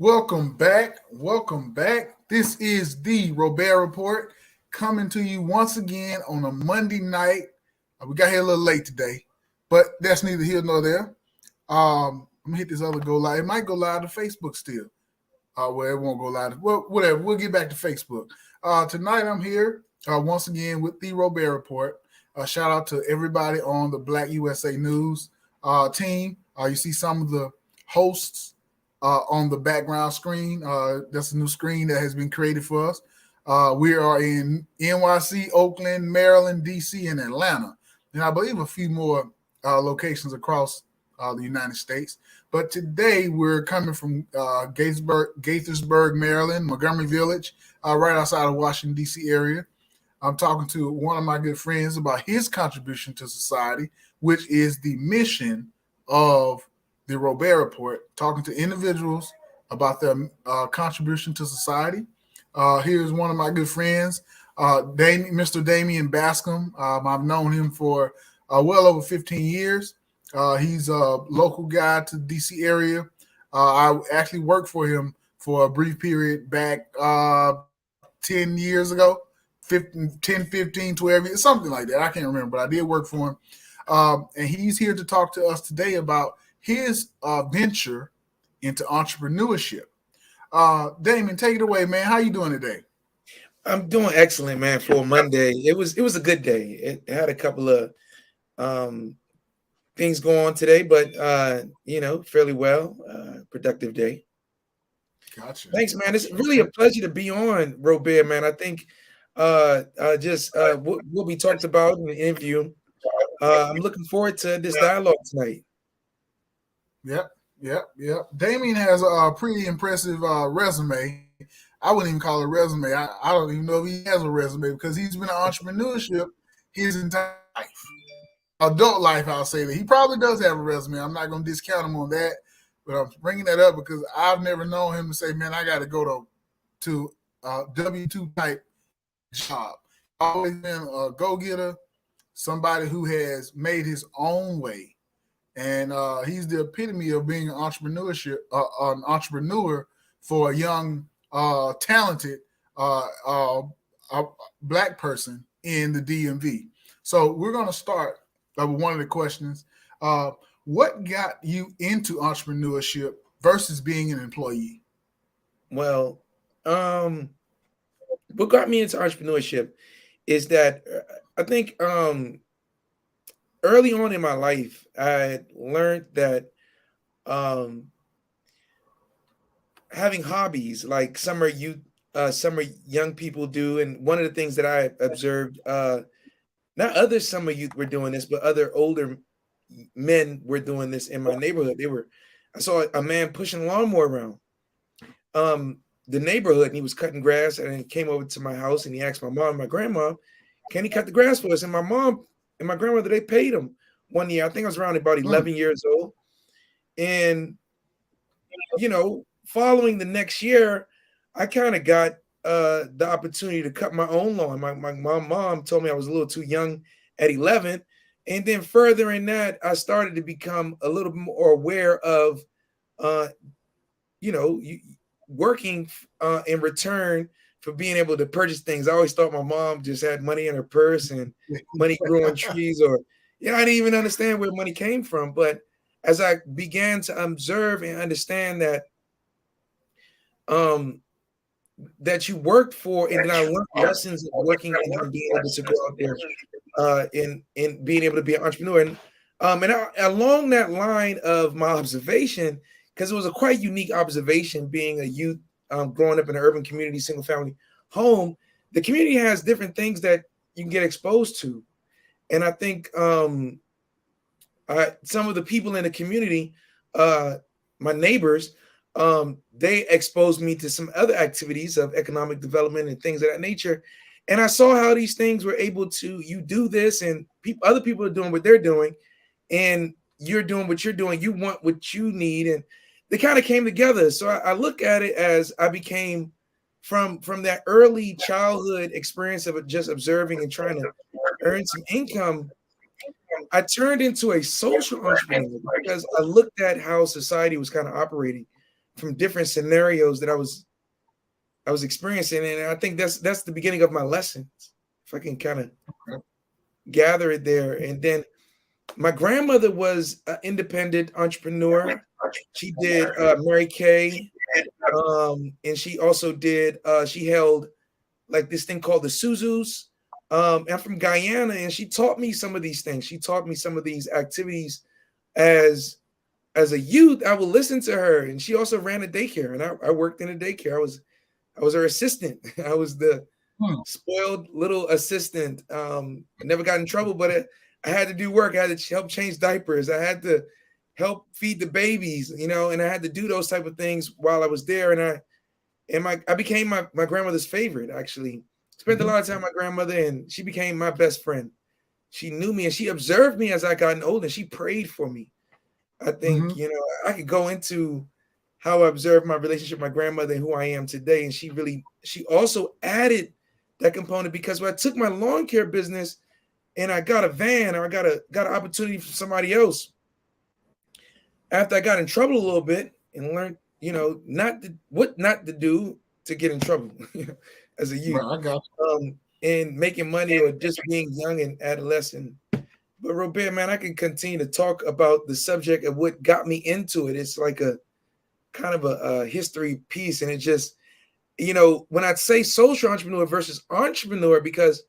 Welcome back. Welcome back. This is the Robaer Report coming to you once again on a Monday night. We got here a little late today, but that's neither here nor there. I'm gonna hit this other go live. It might go live to Facebook still. Well, it won't go live. Well, whatever. We'll get back to Facebook. Tonight I'm here once again with the Robaer Report. Shout out to everybody on the Black USA News team. You see some of the hosts on the background screen. That's a new screen that has been created for us. We are in NYC, Oakland, Maryland, DC, and Atlanta, and I believe a few more locations across the United States. But today we're coming from Gaithersburg, Maryland, Montgomery Village, right outside of Washington, D.C. area. I'm talking to one of my good friends about his contribution to society, which is the mission of the Robaer Report, talking to individuals about their contribution to society. Here's one of my good friends, Mr. Damian Bascom. I've known him for well over 15 years. He's a local guy to the DC area. I actually worked for him for a brief period back 10 years ago, 10, 15, 12 years, something like that. I can't remember, but I did work for him. And he's here to talk to us today about his venture into entrepreneurship. Damon, take it away, man. How you doing today? I'm doing excellent, man. For Monday, it was a good day. It had a couple of things going on today, but fairly well. Productive day. Gotcha. Thanks, man. It's really a pleasure to be on, Robaer, man. I think what we talked about in the interview. I'm looking forward to this dialogue tonight. Yep. Damien has a pretty impressive resume. I wouldn't even call it a resume. I don't even know if he has a resume because he's been in entrepreneurship his entire life. Adult life, I'll say that. He probably does have a resume. I'm not going to discount him on that, but I'm bringing that up because I've never known him to say, man, I got to go to W-2 type job. Always been a go-getter, somebody who has made his own way. And he's the epitome of being an entrepreneur for a young, talented black person in the DMV. So we're going to start with one of the questions. What got you into entrepreneurship versus being an employee? Well, what got me into entrepreneurship is that I think early on in my life, I learned that having hobbies like some young people do, and one of the things that I observed, not other summer youth were doing this, but other older men were doing this in my neighborhood. I saw a man pushing a lawnmower around the neighborhood, and he was cutting grass, and he came over to my house and he asked my mom and my grandma, can he cut the grass for us? And my mom and my grandmother, they paid him one year. I think I was around about 11 years old. And, following the next year, I kind of got the opportunity to cut my own lawn. My mom told me I was a little too young at 11. And then further in that, I started to become a little bit more aware of, working in return for being able to purchase things. I always thought my mom just had money in her purse and money grew on trees, or I didn't even understand where money came from. But as I began to observe and understand that that you worked for, and then I learned lessons of working and being able to go out there and being able to be an entrepreneur. And along that line of my observation, because it was a quite unique observation being a youth growing up in an urban community, single family home, the community has different things that you can get exposed to. And I think some of the people in the community, my neighbors, they exposed me to some other activities of economic development and things of that nature. And I saw how these things were able to, you do this and other people are doing what they're doing, and you're doing what you're doing. You want what you need. And they kind of came together. So I look at it as I became from that early childhood experience of just observing and trying to earn some income. I turned into a social entrepreneur because I looked at how society was kind of operating from different scenarios that I was experiencing, and I think that's the beginning of my lessons. If I can kind of gather it there, and then my grandmother was an independent entrepreneur. She did Mary Kay, and she also did. She held like this thing called the Suzus. I'm from Guyana, and she taught me some of these things. She taught me some of these activities as a youth. I would listen to her, and she also ran a daycare, and I worked in a daycare. I was her assistant. I was the spoiled little assistant. I never got in trouble, but I had to do work. I had to help change diapers. I had to help feed the babies, and I had to do those type of things while I was there. And I became my grandmother's favorite, actually. Spent a lot of time with my grandmother, and she became my best friend. She knew me, and she observed me as I gotten older. She prayed for me. I think, I could go into how I observed my relationship with my grandmother and who I am today. And she also added that component, because when I took my lawn care business and I got a van, or I got an opportunity from somebody else, after I got in trouble a little bit and learned, what not to do to get in trouble as a youth, I got you. And making money or just being young and adolescent. But Robaer, man, I can continue to talk about the subject of what got me into it. It's like a kind of a history piece. And it just, when I say social entrepreneur versus entrepreneur, because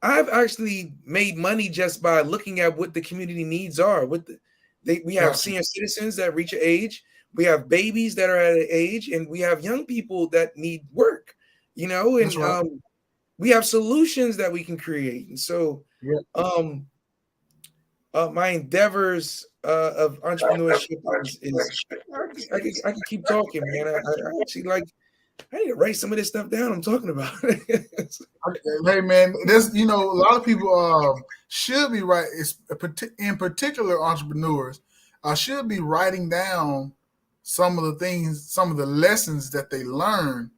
I've actually made money just by looking at what the community needs are. We have senior citizens that reach an age. We have babies that are at an age, and we have young people that need work, and we have solutions that we can create. And so, my endeavors of entrepreneurship is I can keep talking, man. I actually I need to write some of this stuff down I'm talking about. Hey, man, there's a lot of people should be in particular entrepreneurs should be writing down some of the things, some of the lessons that they learn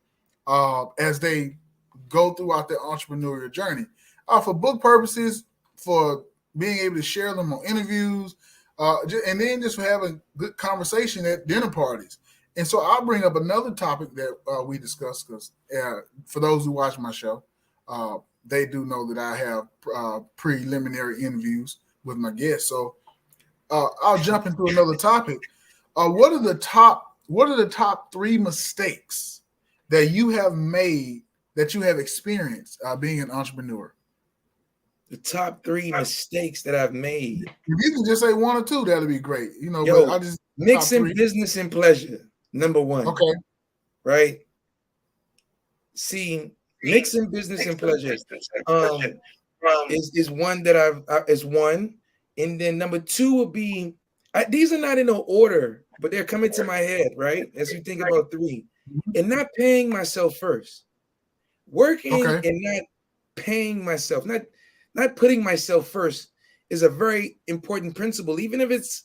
as they go throughout their entrepreneurial journey, for book purposes, for being able to share them on interviews, and then just for having good conversation at dinner parties. And so I'll bring up another topic that we discussed, because for those who watch my show, they do know that I have preliminary interviews with my guests. So I'll jump into another topic. What are the top 3 mistakes that you have made, that you have experienced being an entrepreneur? The top 3 mistakes that I've made. If you can just say 1 or 2, that'd be great. But I just mixing business and pleasure. Number 1. Okay. Right. See, mixing business and pleasure is one that is one. And then number 2 will be, these are not in no order, but they're coming to my head, right? As you think about 3. And not paying myself first. Working and not paying myself, not putting myself first is a very important principle, even if it's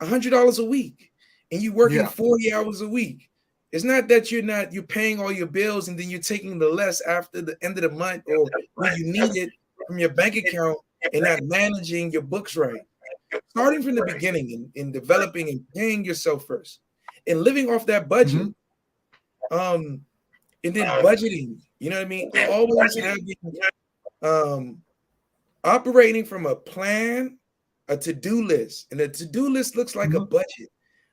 $100 a week and you working 40 hours a week. It's not that you're paying all your bills and then you're taking the less after the end of the month or when you need it from your bank account and not managing your books right. Starting from the beginning and developing and paying yourself first and living off that budget. And then budgeting, you know what I mean? Always having operating from a plan, a to-do list. And a to-do list looks like a budget.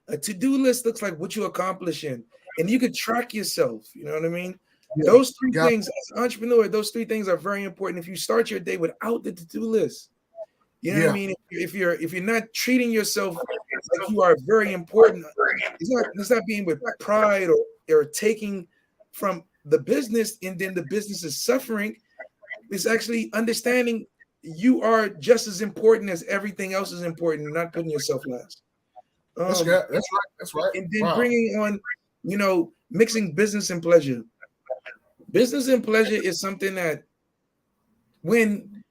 A to-do list looks like what you're accomplishing. And you can track yourself, you know what I mean? Yeah. Those 3 things, as an entrepreneur, those 3 things are very important. If you start your day without the to-do list, you know what I mean? If you're not treating yourself like you are very important, it's not being with pride or taking from the business and then the business is suffering. It's actually understanding you are just as important as everything else is important, and not putting yourself last. That's right. And then bringing on, mixing business and pleasure. Business and pleasure is something that when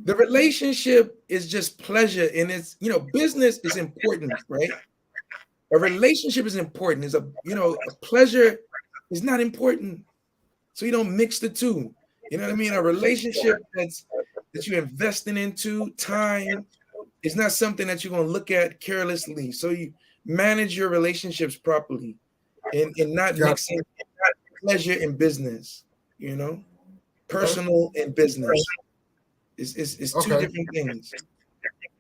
the relationship is just pleasure and it's, business is important, right? A relationship is important. A pleasure is not important. So you don't mix the 2. You know what I mean? A relationship that you're investing into time is not something that you're going to look at carelessly. So you manage your relationships properly. and not mixing pleasure and business, personal and business. It's two different things.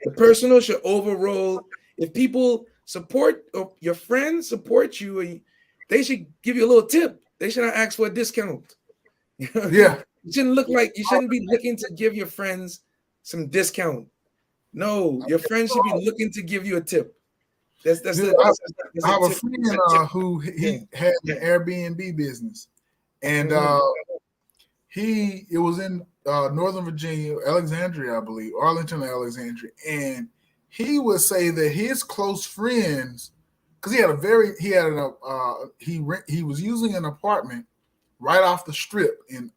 The personal should overrule. If people support, or your friends support you, they should give you a little tip. They should not ask for a discount. Yeah. You shouldn't be looking to give your friends some discount. No, your friends should be looking to give you a tip. I have a friend who he had an Airbnb business, and it was in Northern Virginia, Alexandria, I believe, Arlington, Alexandria, and he would say that his close friends, because he was using an apartment right off the strip in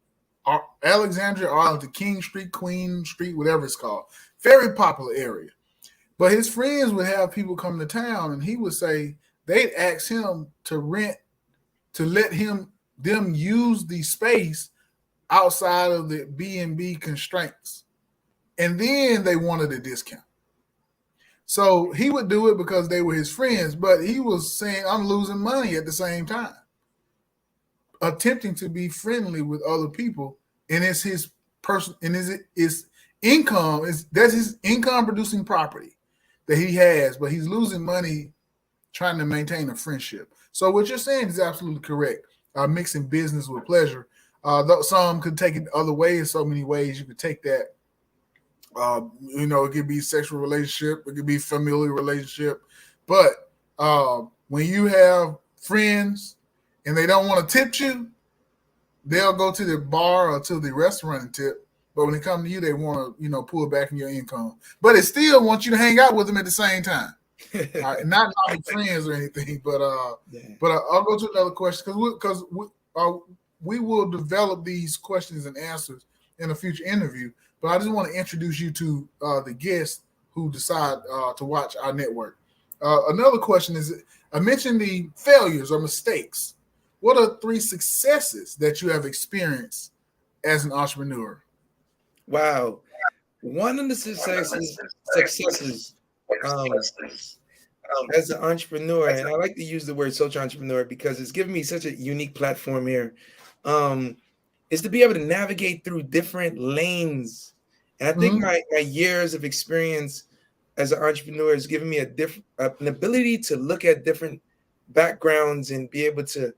Alexandria, Arlington, King Street, Queen Street, whatever it's called, very popular area. But his friends would have people come to town, and he would say they'd ask him to let them use the space outside of the B&B constraints. And then they wanted a discount. So he would do it because they were his friends, but he was saying, I'm losing money at the same time, attempting to be friendly with other people. And it's his person, and his income, that's his income producing property that he has, but he's losing money trying to maintain a friendship. So what you're saying is absolutely correct. Mixing business with pleasure. Some could take it other ways. So many ways you could take that. It could be sexual relationship, it could be familial relationship. But when you have friends and they don't want to tip you, they'll go to the bar or to the restaurant and tip. But when it comes to you, they want to, pull back in your income. But it still wants you to hang out with them at the same time. Not friends or anything, but I'll go to another question because we will develop these questions and answers in a future interview. But I just want to introduce you to the guests who decide to watch our network. Another question is, I mentioned the failures or mistakes. What are 3 successes that you have experienced as an entrepreneur? Wow. One of the successes as an entrepreneur, and I like to use the word social entrepreneur because it's given me such a unique platform here, is to be able to navigate through different lanes. And I think my years of experience as an entrepreneur has given me an ability to look at different backgrounds and be able to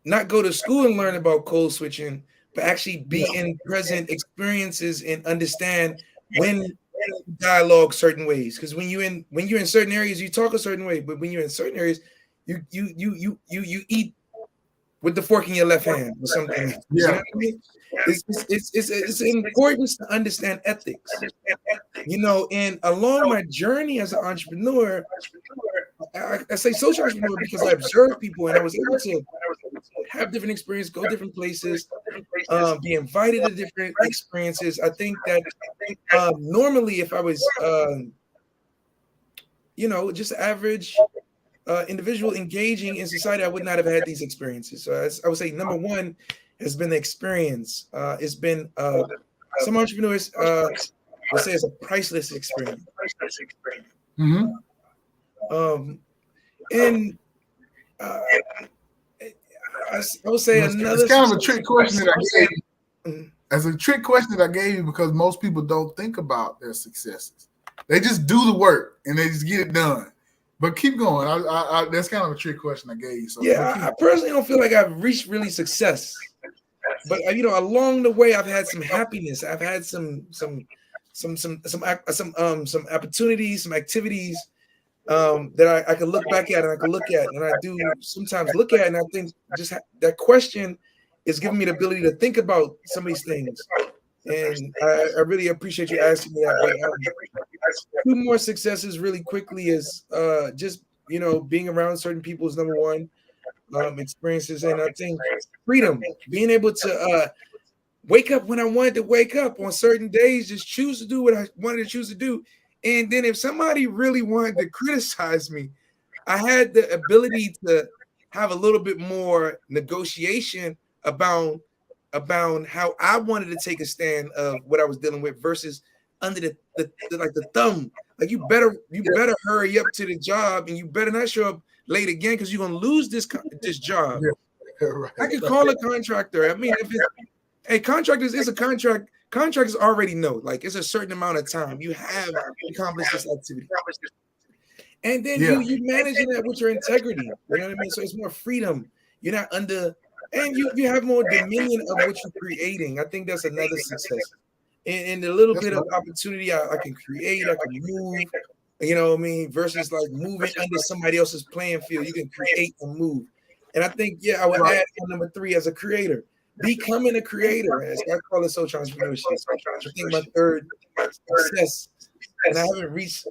not go to school and learn about code switching, but actually be in present experiences and understand when dialogue certain ways. Because when you're in certain areas, you talk a certain way, but when you're in certain areas, you eat with the fork in your left hand or something. You know what I mean? It's important to understand ethics. And along my journey as an entrepreneur, I say social entrepreneur because I observed people and I was able to have different experiences, go different places, be invited to different experiences. I think that normally if I was, just average individual engaging in society, I would not have had these experiences. So I would say number one has been the experience. It's been some entrepreneurs would say it's a priceless experience. And I would say another. It's kind of a trick question that I gave you. As a trick question that I gave you because most people don't think about their successes. They just do the work and they just get it done. But keep going. That's kind of a trick question I gave you. So I personally don't feel like I've reached really success. But along the way, I've had some happiness. I've had some opportunities, some activities that I can look back at and I can look at, and I do sometimes look at, and I think just that question is giving me the ability to think about some of these things. And I really appreciate you asking me that. But, 2 more successes really quickly is just being around certain people is number one. Experiences, and I think freedom, being able to wake up when I wanted to wake up on certain days, just choose to do what I wanted to choose to do. And then if somebody really wanted to criticize me, I had the ability to have a little bit more negotiation about how I wanted to take a stand of what I was dealing with versus under the thumb. Like you better hurry up to the job and you better not show up late again because you're gonna lose this job. Yeah, right, I could call a contractor. I mean, if it's a contract is a contract. Contractors already know, like it's a certain amount of time you have accomplished this activity, and then you managing that with your integrity. You know what I mean? So it's more freedom. You're not under, and you have more dominion of what you're creating. I think that's another success. And the little bit of opportunity I can create, I can move. You know what I mean? Versus like moving under somebody else's playing field, you can create and move. And I think, I would add number 3 as a creator. Becoming a creator, as I call it, social entrepreneurship. I think my third success, and I haven't reached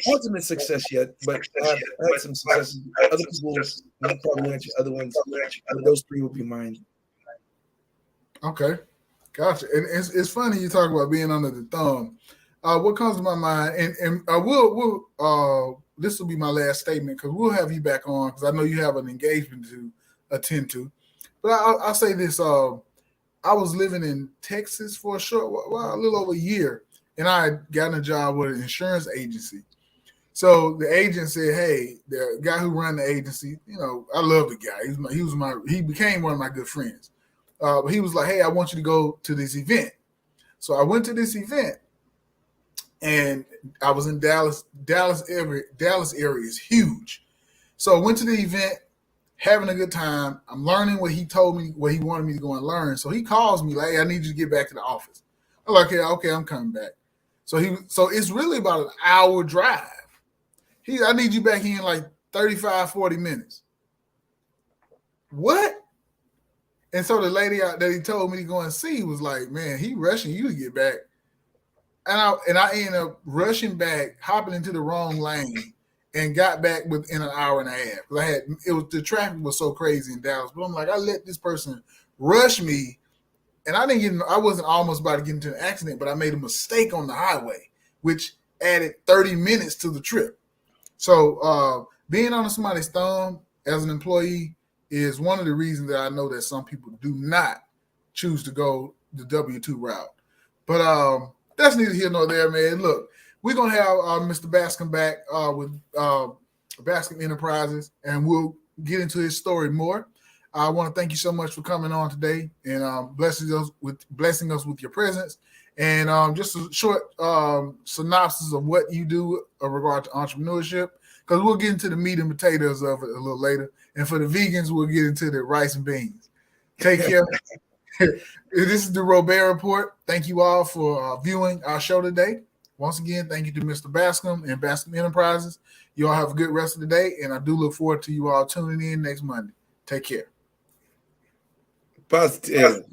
ultimate success yet, but I've had some successes. Other people will probably mention other ones, but those 3 will be mine. Okay, gotcha. And it's funny you talk about being under the thumb. What comes to my mind, and we'll this will be my last statement because we'll have you back on because I know you have an engagement to attend to. But I'll say this: I was living in Texas for a little over a year, and I had gotten a job with an insurance agency. So the agent said, "Hey, the guy who ran the agency, I love the guy. He became one of my good friends. But he was like, hey, I want you to go to this event. So I went to this event, and I was in Dallas. Dallas area is huge. So I went to the event, having a good time. I'm learning what he told me, what he wanted me to go and learn. So he calls me like, hey, I need you to get back to the office. I'm like, okay, I'm coming back. So it's really about an hour drive. I need you back in like 35, 40 minutes. What? And so the lady that he told me to go and see was like, man, he rushing you to get back. And I ended up rushing back, hopping into the wrong lane, and got back within an hour and a half. The traffic was so crazy in Dallas. But I'm like, I let this person rush me, and I wasn't almost about to get into an accident, but I made a mistake on the highway, which added 30 minutes to the trip. So being on somebody's thumb as an employee is one of the reasons that I know that some people do not choose to go the W-2 route. But that's neither here nor there, man. Look, we're going to have Mr. Bascom back with Bascom Enterprises, and we'll get into his story more. I want to thank you so much for coming on today and blessing us with your presence. And just a short synopsis of what you do in regard to entrepreneurship, because we'll get into the meat and potatoes of it a little later. And for the vegans, we'll get into the rice and beans. Take care. This is the Robaer Report. Thank you all for viewing our show today. Once again, thank you to Mr. Bascom and Bascom Enterprises. You all have a good rest of the day, and I do look forward to you all tuning in next Monday. Take care. Positive.